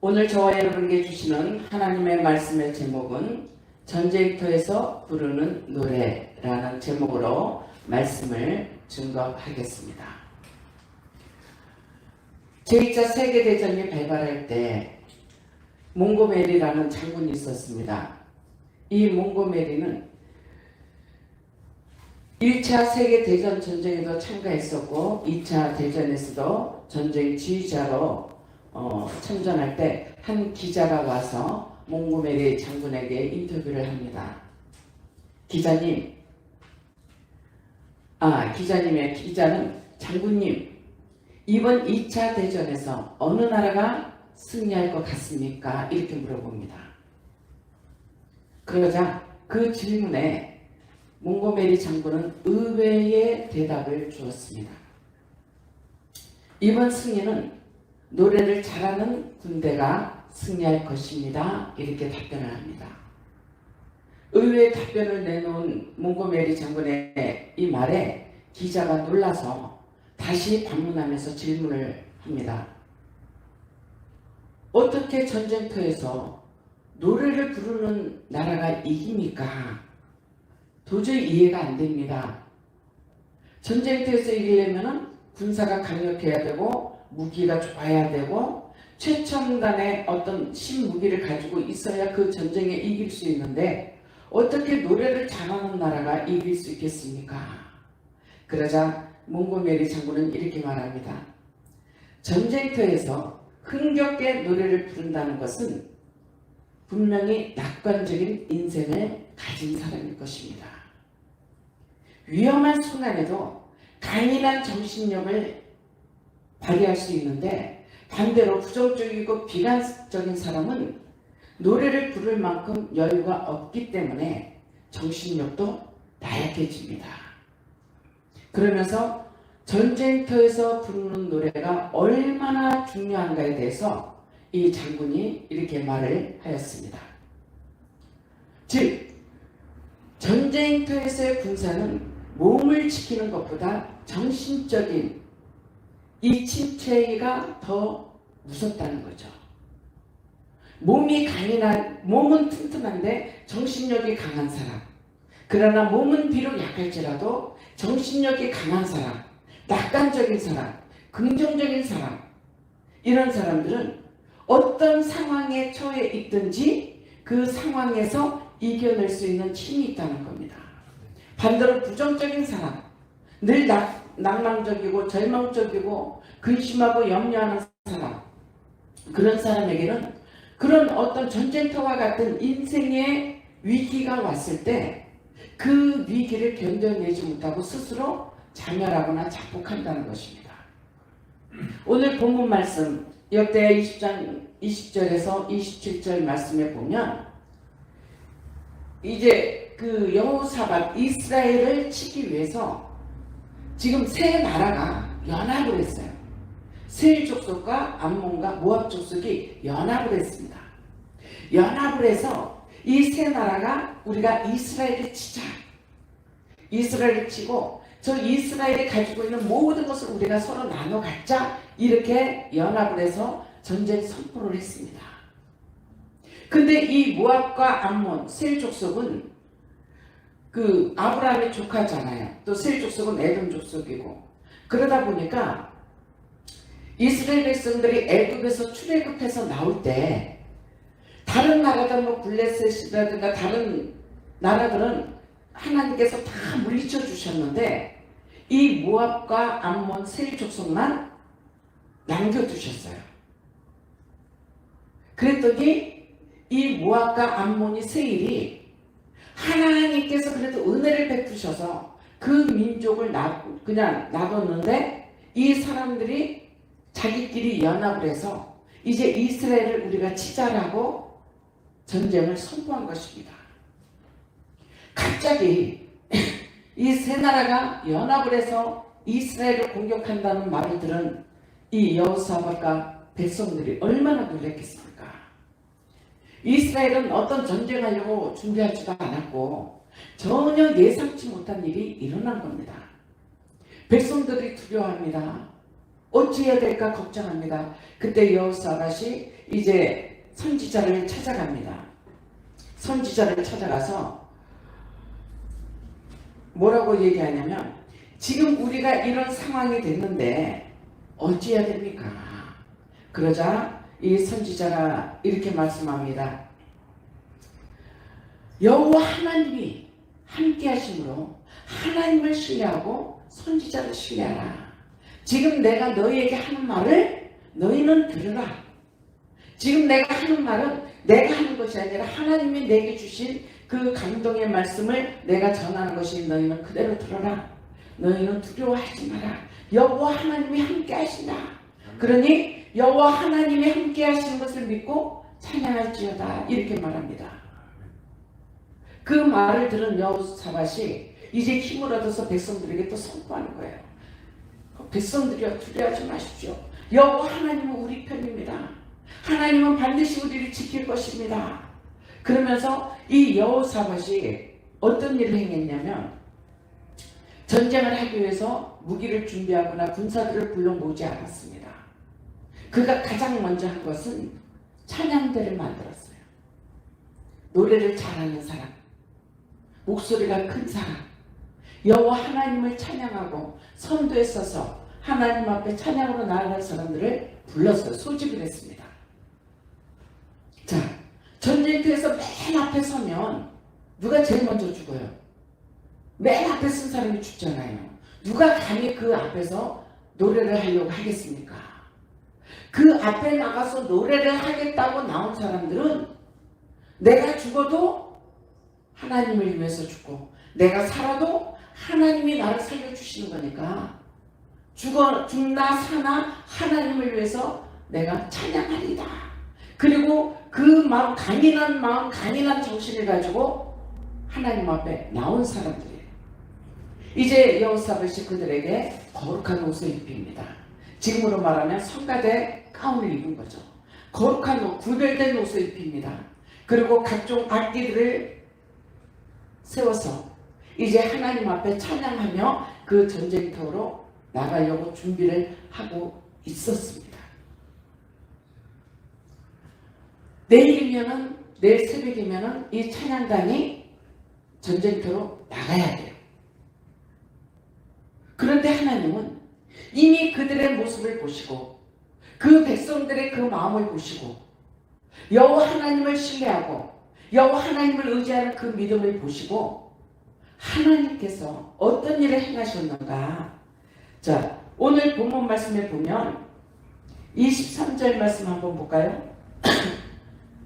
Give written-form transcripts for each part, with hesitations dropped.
오늘 저와 여러분께 주시는 하나님의 말씀의 제목은 전쟁터에서 부르는 노래라는 제목으로 말씀을 증거하겠습니다. 제2차 세계대전이 발발할 때 몽고메리라는 장군이 있었습니다. 이 몽고메리는 1차 세계대전 전쟁에도 참가했었고 2차 대전에서도 전쟁 지휘자로 참전할 때 한 기자가 와서 몽고메리 장군에게 인터뷰를 합니다. 기자님의 기자는 장군님, 이번 2차 대전에서 어느 나라가 승리할 것 같습니까? 이렇게 물어봅니다. 그러자 그 질문에 몽고메리 장군은 의외의 대답을 주었습니다. 이번 승리는 노래를 잘하는 군대가 승리할 것입니다. 이렇게 답변을 합니다. 의외의 답변을 내놓은 몽고메리 장군의 이 말에 기자가 놀라서 다시 반문하면서 질문을 합니다. 어떻게 전쟁터에서 노래를 부르는 나라가 이깁니까? 도저히 이해가 안 됩니다. 전쟁터에서 이기려면 군사가 강력해야 되고 무기가 좋아야 되고 최첨단의 어떤 신무기를 가지고 있어야 그 전쟁에 이길 수 있는데 어떻게 노래를 잘하는 나라가 이길 수 있겠습니까? 그러자 몽고메리 장군은 이렇게 말합니다. 전쟁터에서 흥겹게 노래를 부른다는 것은 분명히 낙관적인 인생을 가진 사람일 것입니다. 위험한 순간에도 강인한 정신력을 발휘할 수 있는데 반대로 부정적이고 비관적인 사람은 노래를 부를 만큼 여유가 없기 때문에 정신력도 나약해집니다. 그러면서 전쟁터에서 부르는 노래가 얼마나 중요한가에 대해서 이 장군이 이렇게 말을 하였습니다. 즉, 전쟁터에서의 군사는 몸을 지키는 것보다 정신적인 이 침체가 더 무섭다는 거죠. 몸은 튼튼한데 정신력이 강한 사람. 그러나 몸은 비록 약할지라도 정신력이 강한 사람, 낙관적인 사람, 긍정적인 사람, 이런 사람들은 어떤 상황에 처해 있든지 그 상황에서 이겨낼 수 있는 힘이 있다는 겁니다. 반대로 부정적인 사람, 늘 낭망적이고 절망적이고 근심하고 염려하는 사람, 그런 사람에게는 그런 어떤 전쟁터와 같은 인생의 위기가 왔을 때 그 위기를 견뎌내지 못하고 스스로 자멸하거나 자폭한다는 것입니다. 오늘 본문 말씀 역대하 20장 20절에서 27절 말씀에 보면 이제 그 여호사밧 이스라엘을 치기 위해서 지금 세 나라가 연합을 했어요. 세일 족속과 암몬과 모압 족속이 연합을 했습니다. 연합을 해서 이 세 나라가 우리가 이스라엘을 치자. 이스라엘을 치고 저 이스라엘이 가지고 있는 모든 것을 우리가 서로 나눠 갖자. 이렇게 연합을 해서 전쟁 선포를 했습니다. 근데 이 모압과 암몬, 세일 족속은 그 아브라함의 조카잖아요. 또 세일 족속은 에돔 족속이고 그러다 보니까 이스라엘 백성들이 애굽에서 출애굽해서 나올 때 다른 나라들 뭐 블레셋이라든가 다른 나라들은 하나님께서 다 물리쳐 주셨는데 이 모압과 암몬 세일 족속만 남겨두셨어요. 그랬더니 이 모압과 암몬이 세일이 하나님께서 그래도 은혜를 베푸셔서 그 민족을 그냥 놔뒀는데 이 사람들이 자기끼리 연합을 해서 이제 이스라엘을 우리가 치자라고 전쟁을 선포한 것입니다. 갑자기 이 세 나라가 연합을 해서 이스라엘을 공격한다는 말을 들은 이 여호사밧과 백성들이 얼마나 놀랐겠습니까? 이스라엘은 어떤 전쟁하려고 준비하지도 않았고 전혀 예상치 못한 일이 일어난 겁니다. 백성들이 두려워합니다. 어찌해야 될까 걱정합니다. 그때 여호사밧이 이제 선지자를 찾아갑니다. 선지자를 찾아가서 뭐라고 얘기하냐면 지금 우리가 이런 상황이 됐는데 어찌해야 됩니까? 그러자 이 선지자가 이렇게 말씀합니다. 여호와 하나님이 함께 하심으로 하나님을 신뢰하고 선지자를 신뢰하라. 지금 내가 너희에게 하는 말을 너희는 들으라. 지금 내가 하는 말은 내가 하는 것이 아니라 하나님이 내게 주신 그 감동의 말씀을 내가 전하는 것이 너희는 그대로 들어라. 너희는 두려워하지 마라. 여호와 하나님이 함께 하신다. 그러니 여호와 하나님이 함께 하시는 것을 믿고 찬양할지어다. 이렇게 말합니다. 그 말을 들은 여호사밧이 이제 힘을 얻어서 백성들에게 또 선포하는 거예요. 백성들이여 두려워하지 마십시오. 여호와 하나님은 우리 편입니다. 하나님은 반드시 우리를 지킬 것입니다. 그러면서 이 여호사밧이 어떤 일을 행했냐면 전쟁을 하기 위해서 무기를 준비하거나 군사들을 불러 모으지 않았습니다. 그가 가장 먼저 한 것은 찬양대를 만들었어요. 노래를 잘하는 사람, 목소리가 큰 사람, 여호와 하나님을 찬양하고 선도에 서서 하나님 앞에 찬양으로 나아가는 사람들을 불러서 소집을 했습니다. 자, 전쟁터에서 맨 앞에 서면 누가 제일 먼저 죽어요? 맨 앞에 쓴 사람이 죽잖아요. 누가 감히 그 앞에서 노래를 하려고 하겠습니까? 그 앞에 나가서 노래를 하겠다고 나온 사람들은 내가 죽어도 하나님을 위해서 죽고 내가 살아도 하나님이 나를 살려주시는 거니까 죽나 사나 하나님을 위해서 내가 찬양하리다. 그리고 그 마음, 강인한 정신을 가지고 하나님 앞에 나온 사람들이에요. 이제 여호사밧이 그들에게 거룩한 옷을 입힙니다. 지금으로 말하면 성가대 가운을 입은 거죠. 거룩한 옷, 구별된 옷을 입힙니다. 그리고 각종 악기들을 세워서 이제 하나님 앞에 찬양하며 그 전쟁터로 나가려고 준비를 하고 있었습니다. 내일 새벽이면은 이 찬양단이 전쟁터로 나가야 돼요. 그런데 하나님은 이미 그들의 모습을 보시고 그 백성들의 그 마음을 보시고 여호와 하나님을 신뢰하고 여호와 하나님을 의지하는 그 믿음을 보시고 하나님께서 어떤 일을 행하셨는가. 자, 오늘 본문 말씀에 보면 23절 말씀 한번 볼까요?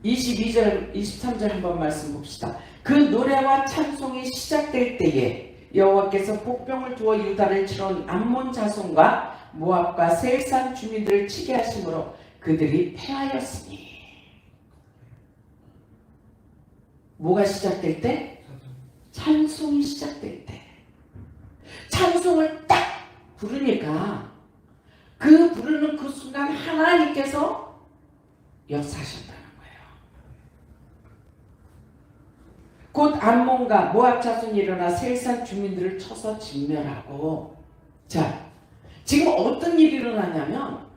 22절, 23절 한번 말씀 봅시다. 그 노래와 찬송이 시작될 때에 여호와께서 복병을 두어 유다를 치러온 암몬 자손과 모압과 세일산 주민들을 치게 하심으로 그들이 패하였으니. 뭐가 시작될 때? 찬송이 시작될 때. 찬송을 딱 부르니까 그 부르는 그 순간 하나님께서 역사하셨다는 거예요. 곧 암몬과 모압 자손이 일어나 세일산 주민들을 쳐서 진멸하고. 자, 지금 어떤 일이 일어나냐면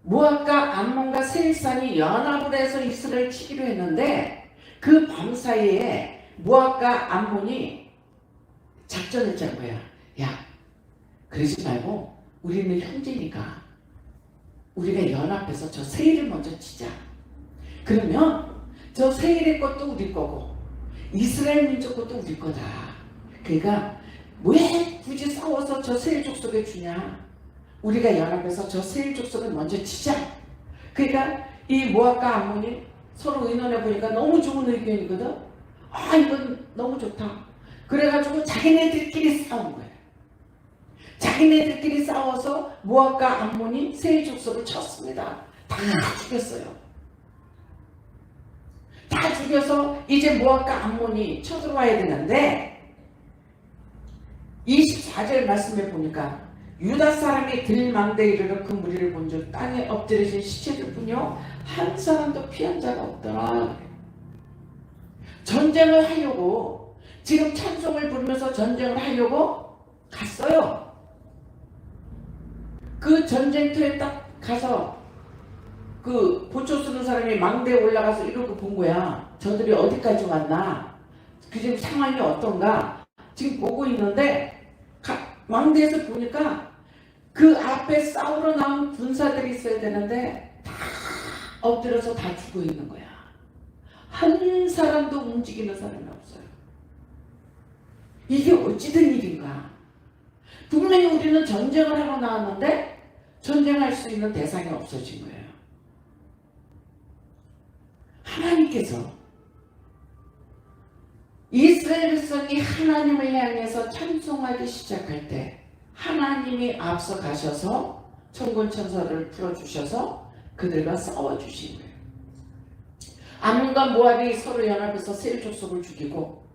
모압과 암몬과 세일산이 연합을 해서 이스라엘을 치기로 했는데 그 밤사이에 모압과 암몬이 작전을 짠 거야. 야, 그러지 말고 우리는 형제니까 우리가 연합해서 저 세일을 먼저 치자. 그러면 저 세일의 것도 우리 거고 이스라엘 민족 것도 우리 거다. 그러니까 왜 굳이 싸워서 저 세일 족속에 주냐. 우리가 연합해서 저 세일 족속을 먼저 치자. 그러니까 이 모압과 암몬이 서로 의논해 보니까 너무 좋은 의견이거든. 아, 이건 너무 좋다. 그래가지고 자기네들끼리 싸운 거예요. 자기네들끼리 싸워서 모압과 암몬이 세일 족속을 쳤습니다. 다 죽였어요. 다 죽여서 이제 모압과 암몬이 쳐들어와야 되는데 24절 말씀에 보니까 유다 사람이 들망대에 이르러 그 무리를 본 줄 땅에 엎드려진 시체들 뿐이요 한 사람도 피한 자가 없더라. 전쟁을 하려고 지금 찬송을 부르면서 전쟁을 하려고 갔어요. 그 전쟁터에 딱 가서 그 보초 쓰는 사람이 망대에 올라가서 이러고 본 거야. 저들이 어디까지 왔나? 그 지금 상황이 어떤가? 지금 보고 있는데 망대에서 보니까 그 앞에 싸우러 나온 군사들이 있어야 되는데 다 엎드려서 다 죽어 있는 거야. 한 사람도 움직이는 사람이 없어요. 이게 어찌된 일인가? 분명히 우리는 전쟁을 하러 나왔는데 전쟁할 수 있는 대상이 없어진 거예요. 하나님께서 이스라엘 백성이 하나님을 향해서 찬송하기 시작할 때 하나님이 앞서 가셔서 천군 천사를 풀어주셔서 그들과 싸워주신 거예요. 암몬과 모압이 서로 연합해서 세일 족속을 죽이고,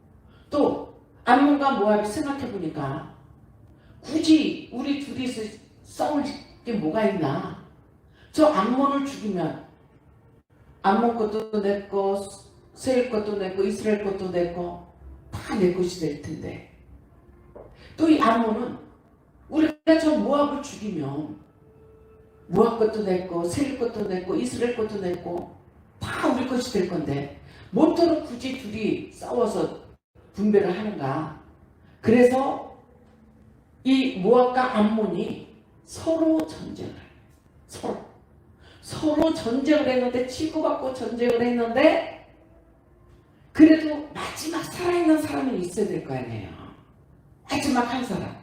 또 암몬과 모압이 생각해보니까 굳이 우리 둘이서 싸울 게 뭐가 있나? 저 암몬을 죽이면 암몬 것도 내 거, 세일 것도 내 거, 이스라엘 것도 내 거, 다 내 것이 될 텐데, 또 이 암몬은 우리가 저 모압을 죽이면 모압 것도 내 거, 세일 것도 내 거, 이스라엘 것도 내 거, 다 우리 것이 될 건데 뭐처럼 굳이 둘이 싸워서 분배를 하는가? 그래서 이 모압과 암몬이 서로 전쟁을 해요. 서로 전쟁을 했는데, 치고받고 전쟁을 했는데, 그래도 마지막 살아있는 사람은 있어야 될 거 아니에요. 마지막 한 사람.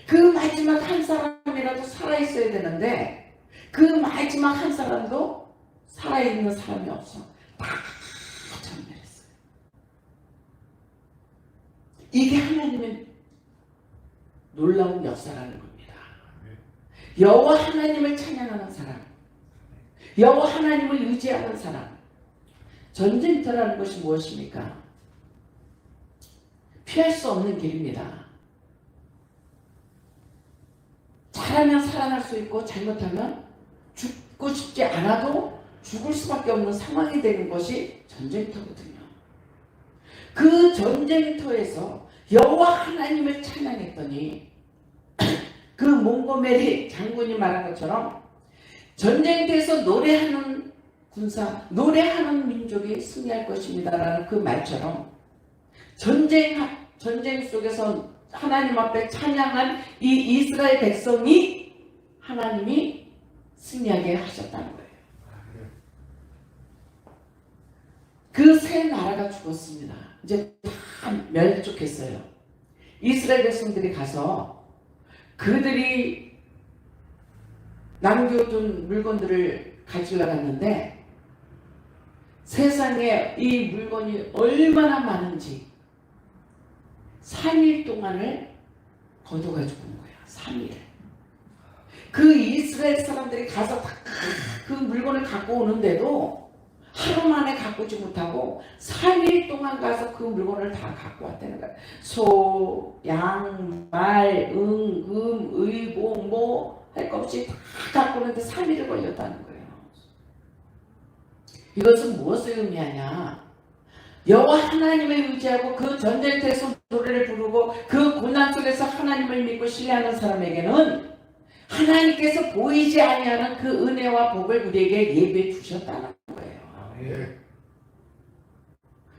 그 마지막 한 사람이라도 살아있어야 되는데 그 마지막 한 사람도 살아있는 사람이 없어. 다 전멸했어요. 이게 하나님의 놀라운 역사라는 겁니다. 여호와 하나님을 찬양하는 사람, 여호와 하나님을 의지하는 사람. 전쟁터라는 것이 무엇입니까? 피할 수 없는 길입니다. 잘하면 살아날 수 있고 잘못하면 죽고 싶지 않아도 죽을 수밖에 없는 상황이 되는 것이 전쟁터거든요. 그 전쟁터에서 여호와 하나님을 찬양했더니 그 몬고메리 장군이 말한 것처럼 전쟁터에서 노래하는 군사, 노래하는 민족이 승리할 것입니다라는 그 말처럼 전쟁 속에서 하나님 앞에 찬양한 이 이스라엘 백성이 하나님이 승리하게 하셨다는 거예요. 그 세 나라가 죽었습니다. 이제 다 멸족했어요. 이스라엘 백성들이 가서 그들이 남겨둔 물건들을 가지러 갔는데 세상에 이 물건이 얼마나 많은지 3일 동안을 걷어가지고 온 거야. 3일. 그 이스라엘 사람들이 가서 그 물건을 갖고 오는데도 하루 만에 갖고 오지 못하고 3일 동안 가서 그 물건을 다 갖고 왔다는 거야. 소, 양, 말, 금, 의복, 뭐 할 것 없이 다 갖고 오는데 3일을 걸렸다는 거예요. 이것은 무엇을 의미하냐? 여호와 하나님을 의지하고 그 전쟁터에서 노래를 부르고 그 고난 속에서 하나님을 믿고 신뢰하는 사람에게는 하나님께서 보이지 아니하는 그 은혜와 복을 우리에게 예배해 주셨다는 거예요.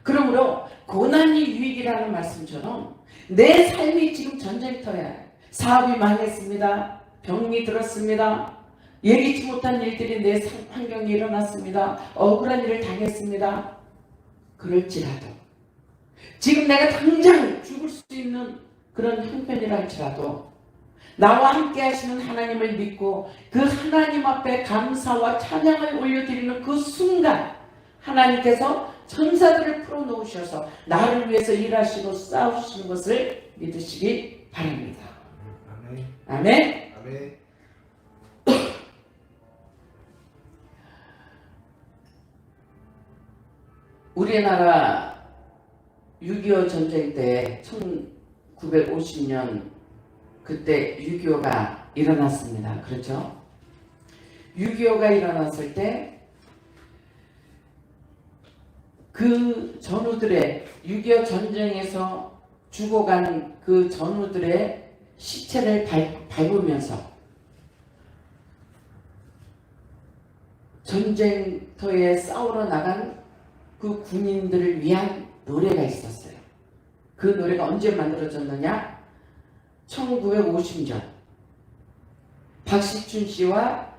그러므로 고난이 유익이라는 말씀처럼 내 삶이 지금 전쟁터야. 사업이 망했습니다. 병이 들었습니다. 예기치 못한 일들이 내 환경에 일어났습니다. 억울한 일을 당했습니다. 그럴지라도 지금 내가 당장 죽을 수 있는 그런 형편이라 할지라도 나와 함께 하시는 하나님을 믿고 그 하나님 앞에 감사와 찬양을 올려드리는 그 순간 하나님께서 천사들을 풀어놓으셔서 나를 위해서 일하시고 싸우시는 것을 믿으시기 바랍니다. 아멘. 아멘. 아멘. 우리나라 6.25 전쟁 때 1950년 그때 6.25가 일어났습니다. 그렇죠? 6.25가 일어났을 때 그 전우들의 6.25 전쟁에서 죽어가는 그 전우들의 시체를 밟으면서 전쟁터에 싸우러 나간 그 군인들을 위한 노래가 있었어요. 그 노래가 언제 만들어졌느냐? 1950년 박시춘 씨와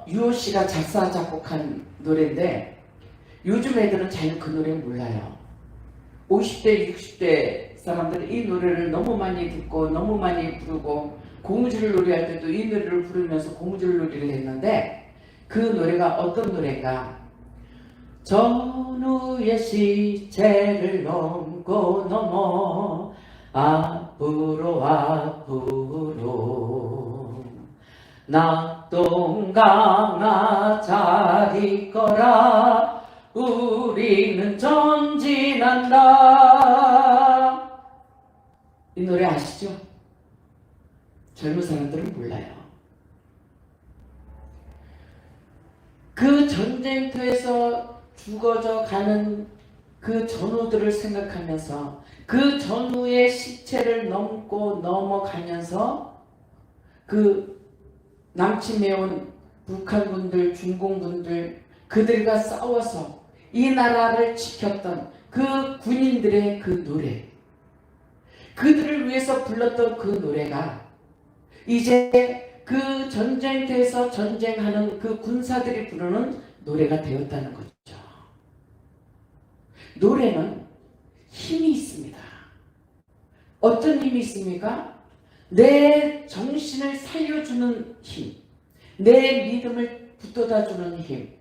유호 씨가 작사 작곡한 노래인데 요즘 애들은 잘 그 노래 몰라요. 50대 60대 사람들은 이 노래를 너무 많이 듣고 너무 많이 부르고 고무줄 놀이할 때도 이 노래를 부르면서 고무줄 놀이를 했는데 그 노래가 어떤 노래인가? 전우의 시체를 넘고 넘어 앞으로 앞으로 낙동강아 잘 있거라 우리는 전진한다. 이 노래 아시죠? 젊은 사람들은 몰라요. 그 전쟁터에서 죽어져 가는 그 전우들을 생각하면서 그 전우의 시체를 넘고 넘어가면서 그 남침해온 북한군들, 중공군들 그들과 싸워서 이 나라를 지켰던 그 군인들의 그 노래, 그들을 위해서 불렀던 그 노래가 이제 그 전쟁터에서 전쟁하는 그 군사들이 부르는 노래가 되었다는 거죠. 노래는 힘이 있습니다. 어떤 힘이 있습니까? 내 정신을 살려주는 힘, 내 믿음을 붙돋아주는 힘,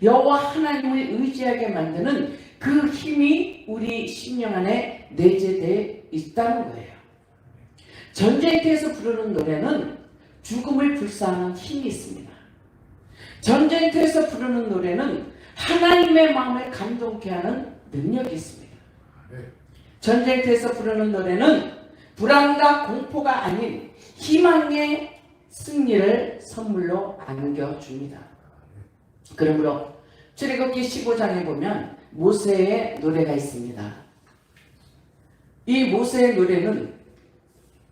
여호와 하나님을 의지하게 만드는 그 힘이 우리 심령 안에 내재되어 있다는 거예요. 전쟁터에서 부르는 노래는 죽음을 불사하는 힘이 있습니다. 전쟁터에서 부르는 노래는 하나님의 마음을 감동케 하는 능력이 있습니다. 전쟁터에서 부르는 노래는 불안과 공포가 아닌 희망의 승리를 선물로 안겨줍니다. 그러므로 출애굽기 15장에 보면 모세의 노래가 있습니다. 이 모세의 노래는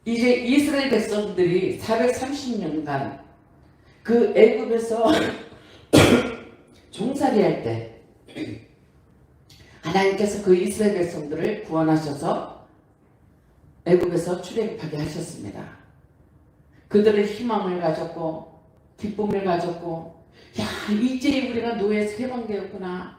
이제 이스라엘 백성들이 430년간 그 애굽에서 종살이할 때 하나님께서 그 이스라엘 백성들을 구원하셔서 애굽에서 출애굽하게 하셨습니다. 그들의 희망을 가졌고 기쁨을 가졌고, 야, 이제 우리가 노예에서 해방되었구나.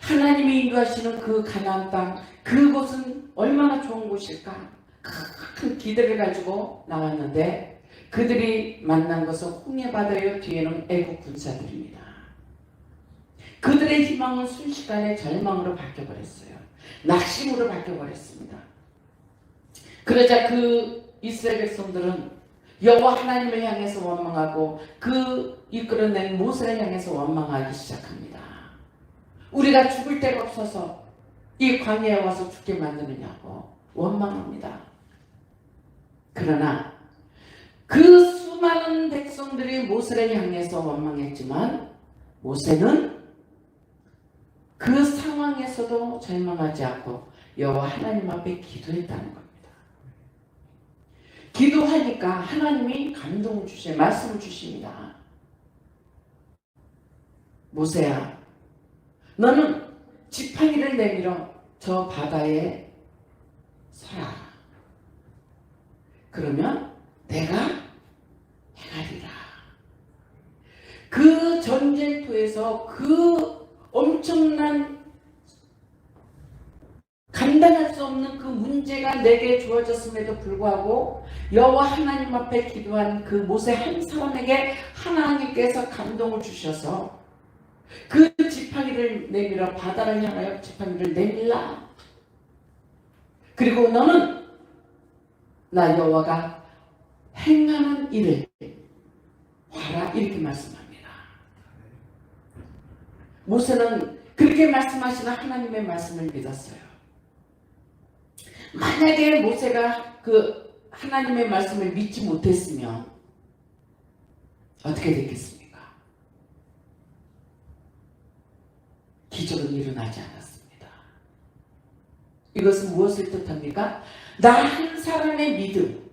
하나님이 인도하시는 그 가나안 땅, 그곳은 얼마나 좋은 곳일까? 큰 기대를 가지고 나왔는데 그들이 만난 것은 홍해 바다요, 뒤에는 애국 군사들입니다. 그들의 희망은 순식간에 절망으로 바뀌어버렸어요. 낙심으로 바뀌어버렸습니다. 그러자 그 이스라엘 백성들은 여호와 하나님을 향해서 원망하고 그 이끌어낸 모세를 향해서 원망하기 시작합니다. 우리가 죽을 데가 없어서 이 광야에 와서 죽게 만드느냐고 원망합니다. 그러나 그 수많은 백성들이 모세를 향해서 원망했지만 모세는 그 상황에서도 절망하지 않고 여호와 하나님 앞에 기도했다는 겁니다. 기도하니까 하나님이 감동을 주셔 말씀을 주십니다. 모세야, 너는 지팡이를 내밀어 저 바다에 서라. 그러면 내가 행하리라. 그 전쟁터에서 그 엄청난 감당할 수 없는 그 문제가 내게 주어졌음에도 불구하고 여호와 하나님 앞에 기도한 그 모세 한 사람에게 하나님께서 감동을 주셔서 그 지팡이를 내밀어 바다를 향하여 지팡이를 내밀라. 그리고 너는 나 여호와가 행하는 일을 봐라, 이렇게 말씀합니다. 모세는 그렇게 말씀하시는 하나님의 말씀을 믿었어요. 만약에 모세가 그 하나님의 말씀을 믿지 못했으면 어떻게 됐겠습니까? 기적은 일어나지 않았습니다. 이것은 무엇을 뜻합니까? 나 한 사람의 믿음,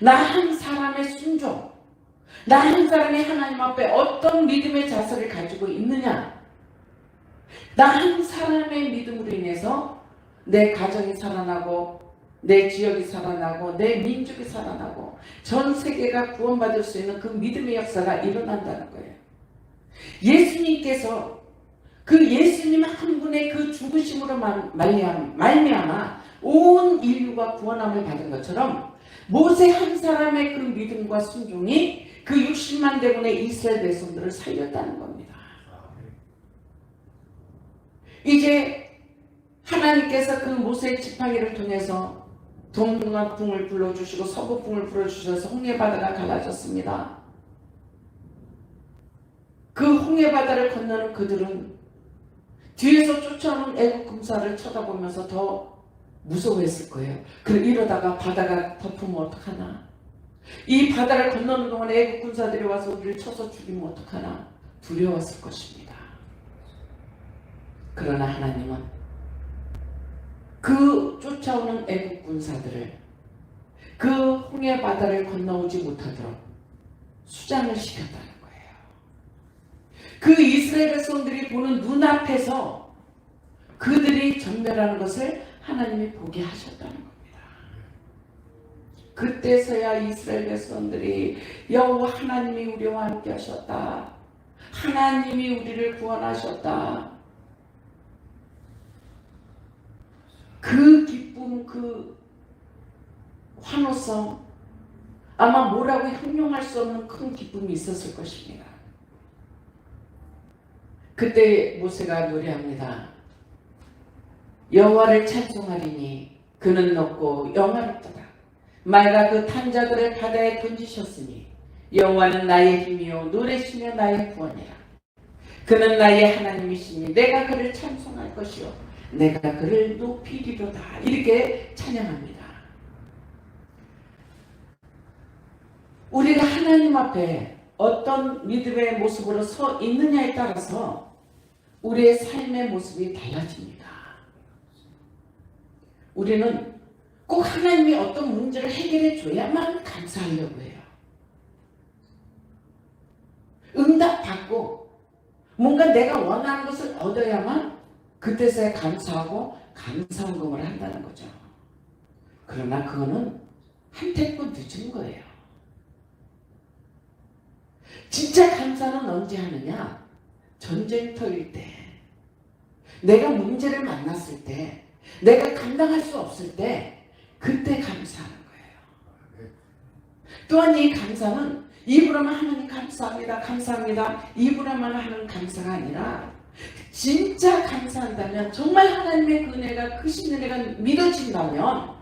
나 한 사람의 순종, 나 한 사람이 하나님 앞에 어떤 믿음의 자세를 가지고 있느냐? 나 한 사람의 믿음으로 인해서 내 가정이 살아나고 내 지역이 살아나고 내 민족이 살아나고 전 세계가 구원받을 수 있는 그 믿음의 역사가 일어난다는 거예요. 예수님께서 그 예수님 한 분의 그 죽으심으로 말미암아 온 인류가 구원함을 받은 것처럼 모세 한 사람의 그 믿음과 순종이 그 60만 대군의 이스라엘 백성들을 살렸다는 겁니다. 이제 하나님께서 그 모세 지팡이를 통해서 동북풍을 불러주시고 서북풍을 불어주셔서 홍해바다가 갈라졌습니다. 그 홍해바다를 건너는 그들은 뒤에서 쫓아오는 애국 군사를 쳐다보면서 더 무서워했을 거예요. 이러다가 바다가 덮으면 어떡하나? 이 바다를 건너는 동안에 애국 군사들이 와서 우리를 쳐서 죽이면 어떡하나? 두려웠을 것입니다. 그러나 하나님은 그 쫓아오는 애국 군사들을 그 홍해 바다를 건너오지 못하도록 수장을 시켰다는 거예요. 그 이스라엘 백성들이 보는 눈앞에서 그들이 전멸하는 것을 하나님이 보게 하셨다는 겁니다. 그때서야 이스라엘 백성들이 여호와 하나님이 우리와 함께 하셨다. 하나님이 우리를 구원하셨다. 그 기쁨, 그 환호성, 아마 뭐라고 형용할 수 없는 큰 기쁨이 있었을 것입니다. 그때 모세가 노래합니다. 여호와를 찬송하리니 그는 높고 영화롭도다. 말과 그 탄자들을 바다에 던지셨으니 여호와는 나의 힘이요 노래시며 나의 구원이라. 그는 나의 하나님이시니 내가 그를 찬송할 것이요 내가 그를 높이리로다. 이렇게 찬양합니다. 우리가 하나님 앞에 어떤 믿음의 모습으로 서 있느냐에 따라서 우리의 삶의 모습이 달라집니다. 우리는 꼭 하나님이 어떤 문제를 해결해 줘야만 감사하려고 해요. 응답받고 뭔가 내가 원하는 것을 얻어야만 그때서야 감사하고 감사헌금을 한다는 거죠. 그러나 그거는 한 템포 늦은 거예요. 진짜 감사는 언제 하느냐? 전쟁터일 때, 내가 문제를 만났을 때, 내가 감당할 수 없을 때 그때 감사하는 거예요. 또한 이 감사는 입으로만 하는 감사합니다, 감사합니다, 입으로만 하는 감사가 아니라 진짜 감사한다면, 정말 하나님의 그 은혜가 크신 은혜가 믿어진다면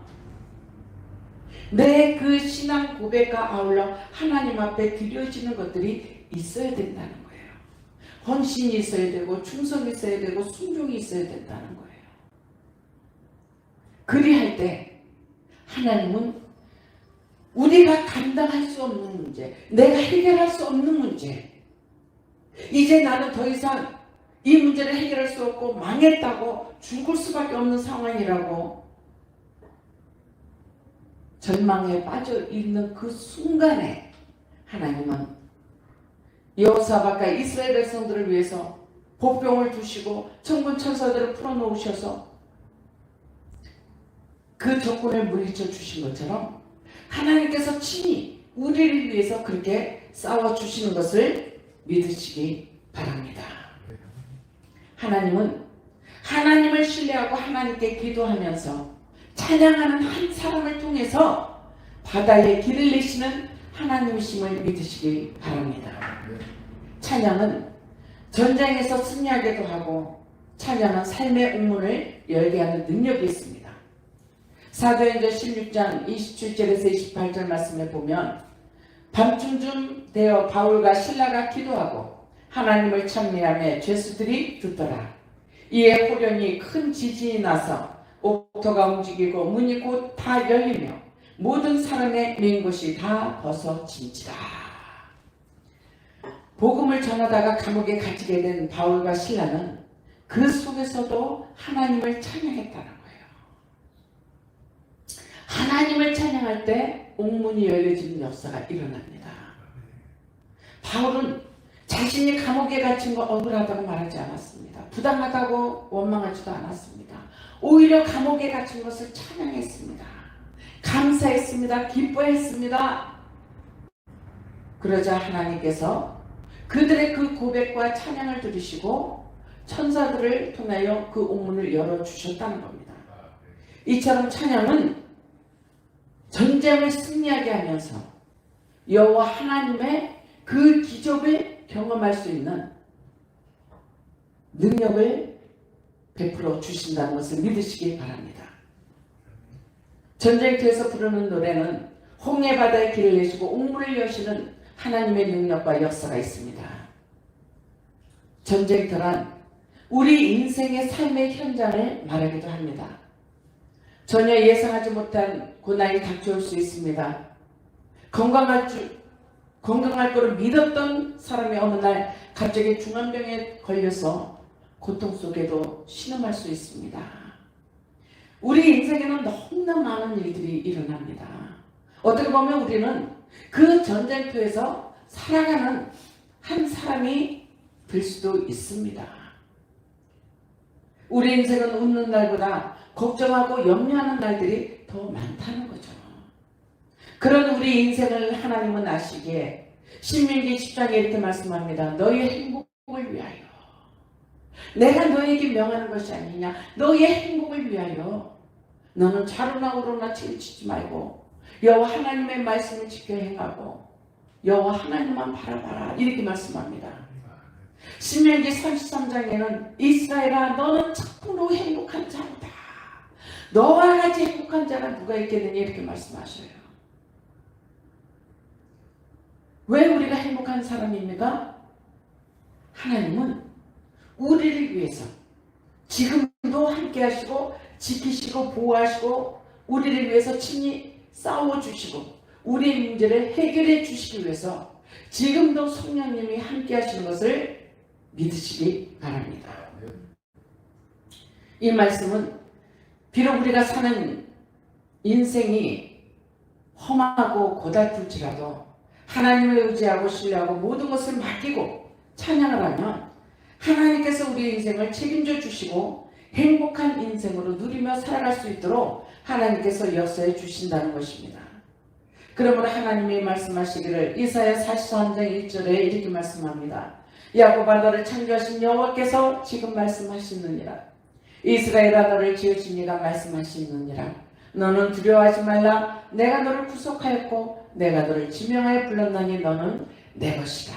내 그 신앙 고백과 아울러 하나님 앞에 드려지는 것들이 있어야 된다는 거예요. 헌신이 있어야 되고 충성이 있어야 되고 순종이 있어야 된다는 거예요. 그리할 때 하나님은 우리가 감당할 수 없는 문제, 내가 해결할 수 없는 문제, 이제 나는 더 이상 이 문제를 해결할 수 없고 망했다고 죽을 수밖에 없는 상황이라고 절망에 빠져 있는 그 순간에 하나님은 여호사밧과 이스라엘 백성들을 위해서 복병을 두시고 천군 천사들을 풀어놓으셔서 그 적군을 물리쳐 주신 것처럼 하나님께서 친히 우리를 위해서 그렇게 싸워주시는 것을 믿으시기 바랍니다. 하나님은 하나님을 신뢰하고 하나님께 기도하면서 찬양하는 한 사람을 통해서 바다에 길을 내시는 하나님이심을 믿으시기 바랍니다. 찬양은 전쟁에서 승리하기도 하고 찬양은 삶의 옥문을 열게 하는 능력이 있습니다. 사도행전 16장 27절에서 28절 말씀에 보면 밤중쯤 되어 바울과 실라가 기도하고 하나님을 찬미하며 죄수들이 듣더라. 이에 호련히 큰 지진이 나서 옥토가 움직이고 문이 곧 다 열리며 모든 사람의 메인 것이 다 벗어진지라. 복음을 전하다가 감옥에 갇히게 된 바울과 실라는 그 속에서도 하나님을 찬양했다는 거예요. 하나님을 찬양할 때 옥문이 열려지는 역사가 일어납니다. 바울은 자신이 감옥에 갇힌 거 억울하다고 말하지 않았습니다. 부당하다고 원망하지도 않았습니다. 오히려 감옥에 갇힌 것을 찬양했습니다. 감사했습니다. 기뻐했습니다. 그러자 하나님께서 그들의 그 고백과 찬양을 들으시고 천사들을 통하여 그 옥문을 열어주셨다는 겁니다. 이처럼 찬양은 전쟁을 승리하게 하면서 여호와 하나님의 그 기적을 경험할 수 있는 능력을 베풀어 주신다는 것을 믿으시기 바랍니다. 전쟁터에서 부르는 노래는 홍해 바다에 길을 내시고 옥문을 여시는 하나님의 능력과 역사가 있습니다. 전쟁터란 우리 인생의 삶의 현장을 말하기도 합니다. 전혀 예상하지 못한 고난이 닥쳐올 수 있습니다. 건강할 거로 믿었던 사람이 어느 날 갑자기 중환병에 걸려서 고통 속에도 신음할 수 있습니다. 우리 인생에는 너무나 많은 일들이 일어납니다. 어떻게 보면 우리는 그 전쟁터에서 살아가는 한 사람이 될 수도 있습니다. 우리 인생은 웃는 날보다 걱정하고 염려하는 날들이 더 많다는 거죠. 그런 우리 인생을 하나님은 아시기에 신명기 10장에 이렇게 말씀합니다. 너희의 행복을 위하여 내가 너에게 명하는 것이 아니냐. 너희의 행복을 위하여 너는 좌로나 우로나 치우치지 말고 여호와 하나님의 말씀을 지켜 행하고 여호와 하나님만 바라봐라. 이렇게 말씀합니다. 신명기 33장에는 이스라엘아 너는 참으로 행복한 자로다. 너와 같이 행복한 자가 누가 있겠느냐 이렇게 말씀하셔요. 왜 우리가 행복한 사람입니까? 하나님은 우리를 위해서 지금도 함께 하시고 지키시고 보호하시고 우리를 위해서 친히 싸워주시고 우리의 문제를 해결해 주시기 위해서 지금도 성령님이 함께 하시는 것을 믿으시기 바랍니다. 이 말씀은 비록 우리가 사는 인생이 험하고 고달플지라도 하나님을 의지하고 신뢰하고 모든 것을 맡기고 찬양을 하면 하나님께서 우리의 인생을 책임져 주시고 행복한 인생으로 누리며 살아갈 수 있도록 하나님께서 역사해 주신다는 것입니다. 그러므로 하나님이 말씀하시기를 이사야 43장 1절에 이렇게 말씀합니다. 야곱아 너를 창조하신 여호와께서 지금 말씀하시느니라. 이스라엘아 너를 지으신 이가 말씀하시느니라. 너는 두려워하지 말라. 내가 너를 구속하였고 내가 너를 지명하여 불렀나니 너는 내 것이다.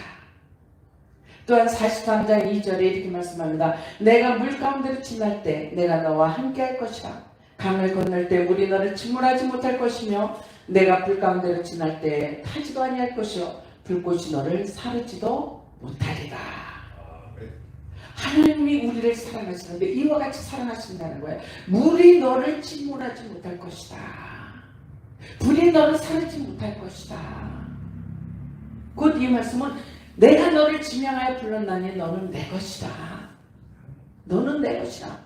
또한 43장 2절에 이렇게 말씀합니다. 내가 물 가운데로 지날 때 내가 너와 함께 할 것이다. 강을 건널 때 물이 너를 침몰하지 못할 것이며 내가 불 가운데로 지날 때 타지도 아니할 것이요 불꽃이 너를 사르지도 못하리라. 하나님이 우리를 사랑하시는데 이와 같이 사랑하신다는 거예요. 물이 너를 침몰하지 못할 것이다. 불이 너를 사르지 못할 것이다. 곧 이 말씀은 내가 너를 지명하여 불렀나니 너는 내 것이다. 너는 내 것이다.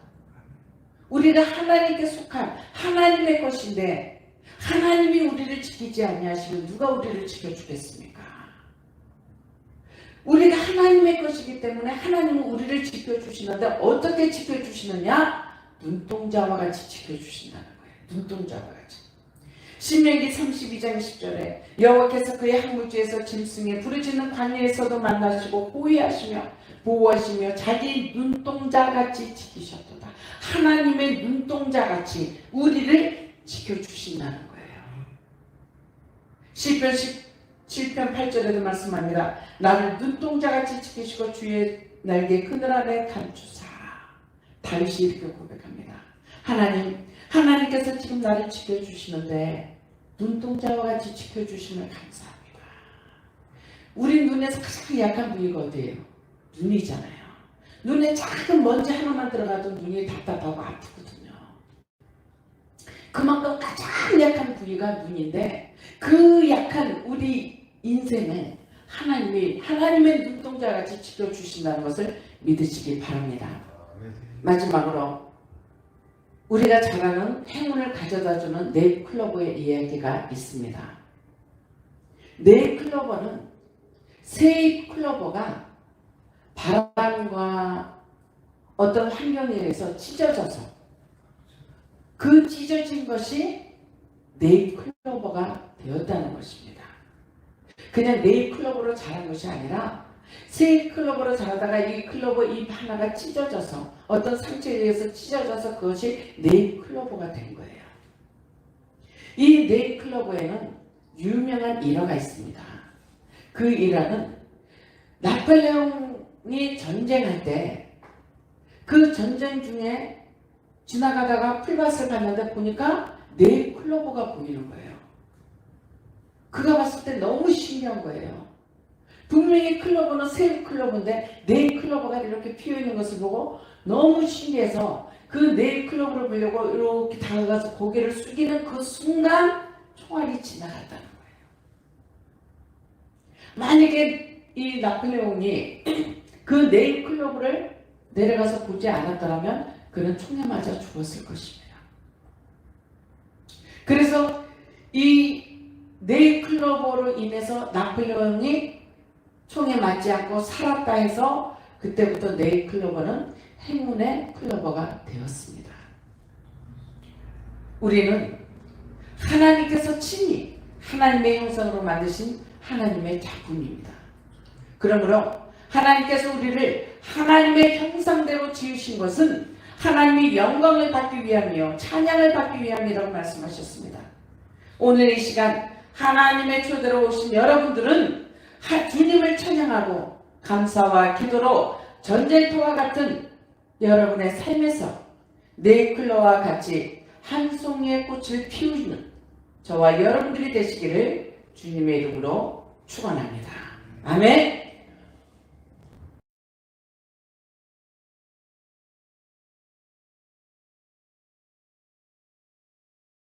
우리가 하나님께 속한 하나님의 것인데 하나님이 우리를 지키지 아니하시면 누가 우리를 지켜주겠습니까? 우리가 하나님의 것이기 때문에 하나님은 우리를 지켜주시는데 어떻게 지켜주시느냐? 눈동자와 같이 지켜주신다는 거예요. 눈동자와 같이. 신명기 32장 10절에 여호와께서 그의 항구지에서 짐승의 부르짖는 광야에서도 만나시고 보호하시며 자기 눈동자같이 지키셨도다. 하나님의 눈동자같이 우리를 지켜주신다는 거예요. 시편 7편 8절에도 말씀합니다. 나를 눈동자같이 지키시고 주의 날개 그늘 아래 감추사. 다윗이 이렇게 고백합니다. 하나님께서 지금 나를 지켜주시는데 눈동자와 같이 지켜주심을 감사합니다. 우리 눈에서 가장 약한 부위가 어디예요? 눈이잖아요. 눈에 작은 먼지 하나만 들어가도 눈이 답답하고 아프거든요. 그만큼 가장 약한 부위가 눈인데 그 약한 우리 인생을 하나님의 눈동자같이 지켜주신다는 것을 믿으시기 바랍니다. 마지막으로 우리가 잘 아는 행운을 가져다주는 네잎클로버의 이야기가 있습니다. 네잎클로버는 새잎 클로버가 바람과 어떤 환경에 의해서 찢어져서 그 찢어진 것이 네잎 클로버가 되었다는 것입니다. 그냥 네잎 클로버로 자란 것이 아니라 새잎 클로버로 자라다가 이 클로버 잎 하나가 찢어져서 어떤 상처에 의해서 찢어져서 그것이 네잎 클로버가 된 거예요. 이 네잎 클로버에는 유명한 일화가 있습니다. 그 일화는 나폴레옹이 전쟁할 때 그 전쟁 중에 지나가다가 풀밭을 봤는데 보니까 네잎 클로버가 보이는 거예요. 그가 봤을 때 너무 신기한 거예요. 분명히 클로버는 새잎 클로버인데 네잎 클로버가 이렇게 피어있는 것을 보고 너무 신기해서 그 네잎 클로버를 보려고 이렇게 다가가서 고개를 숙이는 그 순간 총알이 지나갔다는 거예요. 만약에 이 나폴레옹이 그 네잎 클로버를 내려가서 보지 않았더라면 그는 총에 맞아 죽었을 것입니다. 그래서 이 네잎 클로버로 인해서 나폴레옹이 총에 맞지 않고 살았다 해서 그때부터 네잎 클로버는 행운의 클로버가 되었습니다. 우리는 하나님께서 친히 하나님의 형상으로 만드신 하나님의 작품입니다. 그러므로 하나님께서 우리를 하나님의 형상대로 지으신 것은 하나님의 영광을 받기 위함이요 찬양을 받기 위함이라고 말씀하셨습니다. 오늘 이 시간 하나님의 초대로 오신 여러분들은 주님을 찬양하고 감사와 기도로 전쟁터와 같은 여러분의 삶에서 네잎클로와 같이 한 송이의 꽃을 피우는 저와 여러분들이 되시기를 주님의 이름으로 축원합니다. 아멘.